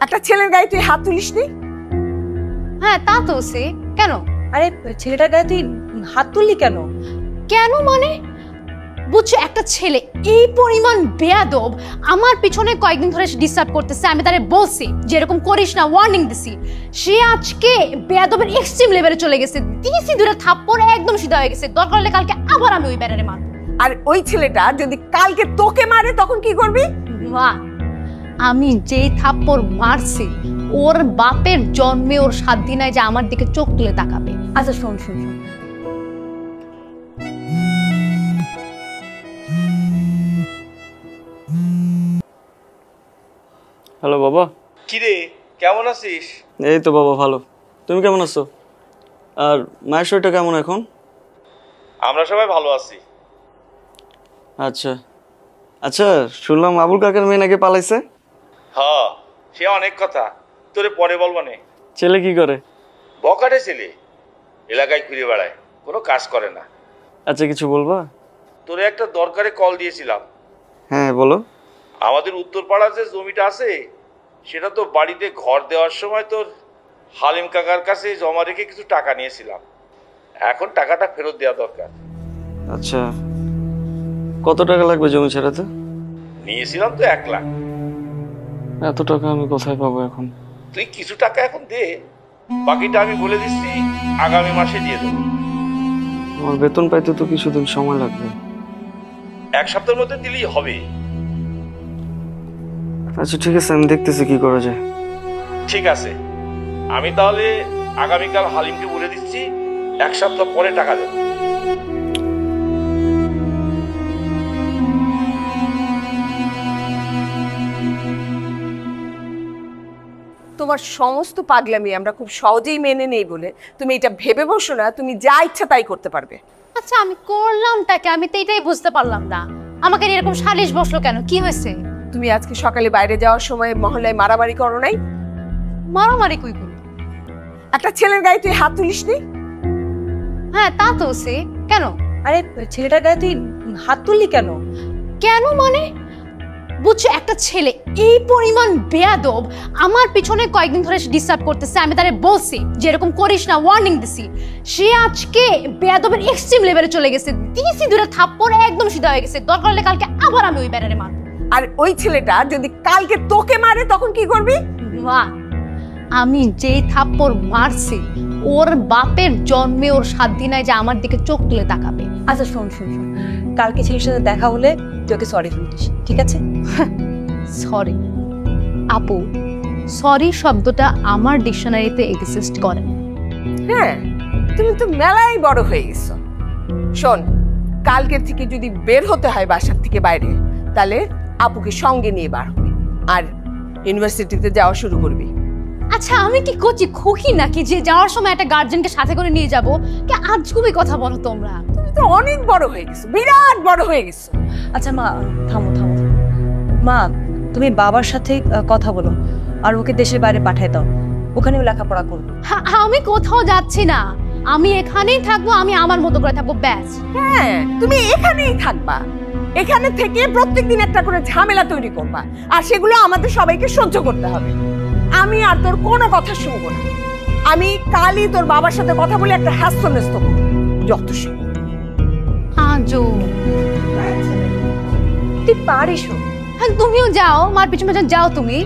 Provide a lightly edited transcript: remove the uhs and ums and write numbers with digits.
একটা ছেলের গায়ে তুই হাত তুলিস নি? হ্যাঁ তা তো সে কেন? আরে ছেলেটার গায়ে তুই হাত তুললি কেন? কেন মানে বুঝছো, একটা ছেলে এই পরিমাণ বেয়াদব আমার পিছনে কয়েকদিন ধরে ডিস্টার্ব করতেছে। আমি তারে বলছি যে এরকম করিস না, ওয়ার্নিং দিছি। সে আজকে বেয়াদবের এক্সট্রিম লেভেলে চলে গেছে। দিছি দূরে থাপ্পড় একদম সিধা হয়ে গেছে। দরকার হলে কালকে আবার আমি ওই ব্যাটারে মারব। আর ওই ছেলেটা যদি কালকে তোকে মারে তখন কি করবি? মা, আমি যেই থাপ্পড় মারছি ওর বাপের জন্মে ওর সাধ্য নাই যে আমার দিকে চোখ তুলে তাকাবে। আচ্ছা শোন শোন শোন, হ্যালো বাবা। কিরে কেমন আছিস? এই তো বাবা ভালো, তুমি কেমন আছো? আর মায়ের শরীরটা কেমন এখন? আমরা সবাই ভালো আছি। আচ্ছা আচ্ছা, শুনলাম আবুল কাকার মেয়ে নাকি পালাইছে। হ্যাঁ, সে অনেক কথা, তোরে পরে বলবো নে। ছেলে কি করে? বকাটে ছেলে, এলাকায় ঘুরে বেড়ায়, কোনো কাজ করে না। আচ্ছা কিছু বলবা? তোরে একটা দরকারে কল দিয়েছিলাম। হ্যাঁ বলো। আমাদের উত্তরপাড়ার যে জমিটা আছে সেটা তো বাড়িতে ঘর দেওয়ার সময় তোর হালিম কাকার কাছে জমা রেখে কিছু টাকা নিয়েছিলাম। এখন টাকাটা ফেরত দেওয়া দরকার। আচ্ছা কত টাকা লাগবে জমি ছাড়াতে? নিয়েছিলাম তো 1 লাখ। এত টাকা আমি কোথায় পাবো এখন? তুই কিছু টাকা এখন দে, বাকিটা আমি বলে দিচ্ছি আগামী মাসে দিয়ে দেবো। আমার বেতন পাইতে তো কিছুদিন সময় লাগবে। 1 সপ্তাহের মধ্যে দিলেই হবে। আচ্ছা ঠিক আছে, আমি দেখতেছি কি করা যায়। ঠিক আছে, আমি তাহলে আগামীকাল হালিমকে বলে দিচ্ছি 1 সপ্তাহ পরে টাকা দেব। তোমার সমস্ত পাগলামি আমরা খুব সহজেই মেনে নেই বলে তুমি এটা ভেবে বসো না তুমি যা ইচ্ছা তাই করতে পারবে। আচ্ছা আমি করলামটাকে, আমি তো এটাই বুঝতে পারলাম না। আমাকে এরকম সালিশ বসলো কেন? কি হয়েছে? তুমি আজকে সকালে বাইরে যাওয়ার সময় মহল্লায় মারামারি করো নাই? মারামারি কই করলো? একটা ছেলের গায়ে তুই হাত তুলিস নি? হ্যাঁ তা তো সে কেন? আরে ছেলেটার গায়ে তুই হাত তুললি কেন? কেন মানে বুঝছো, একটা ছেলে এই পরিমাণ বেয়াদব আমার পিছনে কয়েকদিন ধরে ডিস্টার্ব করতেছে। আমি তারে বলছি যে এরকম করিস না, ওয়ার্নিং দিছি। সে আজকে বেয়াদবের এক্সট্রিম লেভেলে চলে গেছে। দিছি দূরে থাপ্পড় একদম সিধা হয়ে গেছে। দরকার হলে কালকে আবার আমি ওই ব্যাটারে মারব। আর ওই ছেলেটা যদি কালকে তোকে মারে তখন কি করবি? মা, আমি যেই থাপ্পড় মারছি ওর বাপের জন্মে ওর সাধ্য নাই যে আমার দিকে চোখ তুলে তাকাবে। আচ্ছা শোন শোন শোন, কালকে ছেলের সাথে দেখা হলে তোকে সরি বলিস, ঠিক আছে? সরি আপু, সরি শব্দটা আমার ডিকশনারিতে এক্সিস্ট করে। হ্যাঁ, তুমি তো মেলাই বড় হয়ে গেছো। শোন, কালকের থেকে যদি বের হতে হয় বাসার থেকে বাইরে, তাহলে আপুকে সঙ্গে নিয়ে বার হবে আর ইউনিভার্সিটিতে যাওয়া শুরু করবি। আচ্ছা আমি কি করছি খুকি নাকি যে যাওয়ার সময় একটা গার্জেনকে সাথে করে নিয়ে যাবো? কে আজগুবি কথা বলো তোমরা। তুমি তো অনেক বড় হয়ে গেছো, বিরাট বড় হয়ে গেছো। আচ্ছা মা থামো থামো, মা তুমি বাবার সাথে কথা বলো আর ওকে দেশের বাইরে পাঠায় দাও, ওখানেও লেখাপড়া করবে। আমি কোথাও যাচ্ছি না, আমি এখানেই থাকবো, আমি আমার মতো করে থাকবো, ব্যাস। হ্যাঁ, তুমি এখানেই থাকবা। এখানে থেকে প্রত্যেকদিন একটা করে ঝামেলা তৈরি করবা আর সেগুলো আমাদের সবাইকে সহ্য করতে হবে। আমি আর তোর কোনো কথা শুনবো না। আমি কালই তোর বাবার সাথে কথা বলে একটা হ্যাস্ত করবো। যত সব আজো তুই পারিস। হ্যাঁ তুমিও যাও, মার পিছন পিছন যাও তুমি।